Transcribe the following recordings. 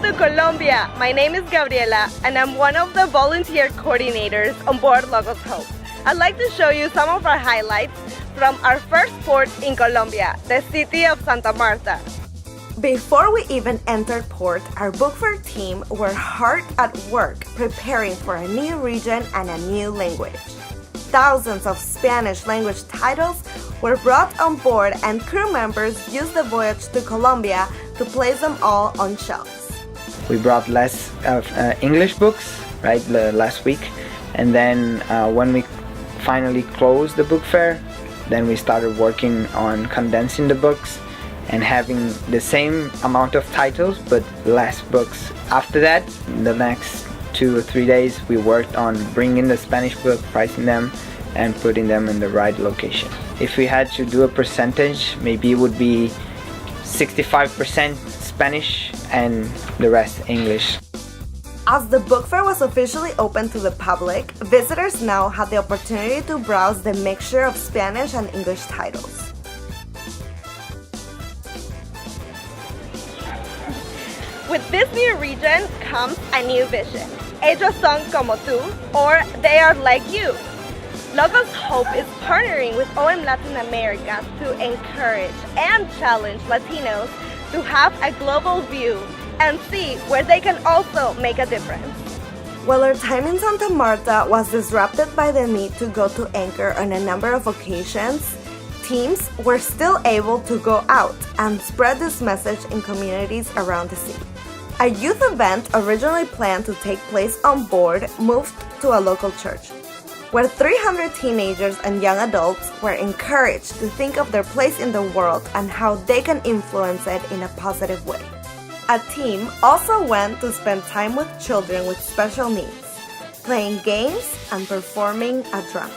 to Colombia! My name is Gabriela and I'm one of the volunteer coordinators on board Logos Hope. I'd like to show you some of our highlights from our first port in Colombia, the city of Santa Marta. Before we even entered port, our book fair team were hard at work preparing for a new region and a new language. Thousands of Spanish language titles were brought on board and crew members used the voyage to Colombia to place them all on shelves. We brought less of English books, right, last week, and then when we finally closed the book fair, then we started working on condensing the books and having the same amount of titles but less books. After that, the next 2 or 3 days, we worked on bringing the Spanish book, pricing them, and putting them in the right location. If we had to do a percentage, maybe it would be 65% Spanish and the rest English. As the book fair was officially open to the public, visitors now had the opportunity to browse the mixture of Spanish and English titles. With this new region comes a new vision. Ellos son como tú, or they are like you. Logos Hope is partnering with OM Latin America to encourage and challenge Latinos to have a global view and see where they can also make a difference. While our time in Santa Marta was disrupted by the need to go to anchor on a number of occasions, teams were still able to go out and spread this message in communities around the sea. A youth event originally planned to take place on board moved to a local church, where 300 teenagers and young adults were encouraged to think of their place in the world and how they can influence it in a positive way. A team also went to spend time with children with special needs, playing games and performing a drama.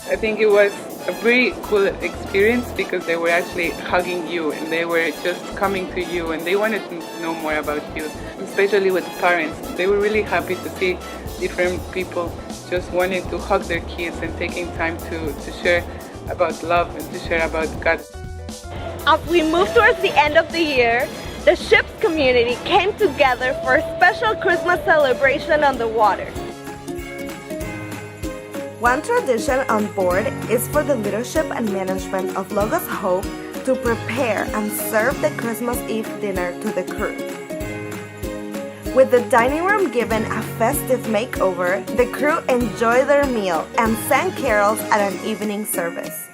I think it was a very cool experience because they were actually hugging you and they were just coming to you and they wanted to know more about you, especially with the parents. They were really happy to see different people just wanting to hug their kids and taking time to share about love and to share about God. As we move towards the end of the year, the ship's community came together for a special Christmas celebration on the water. One tradition on board is for the leadership and management of Logos Hope to prepare and serve the Christmas Eve dinner to the crew. With the dining room given a festive makeover, the crew enjoyed their meal and sang carols at an evening service.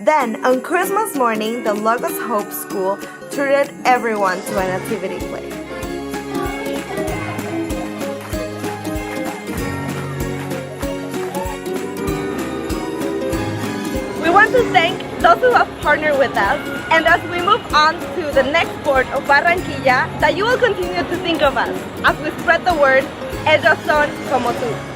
Then, on Christmas morning, the Logos Hope School treated everyone to a nativity play. We want to thank those who have partnered with us, and as we move on to the next port of Barranquilla, that you will continue to think of us as we spread the word, ellos son como tú.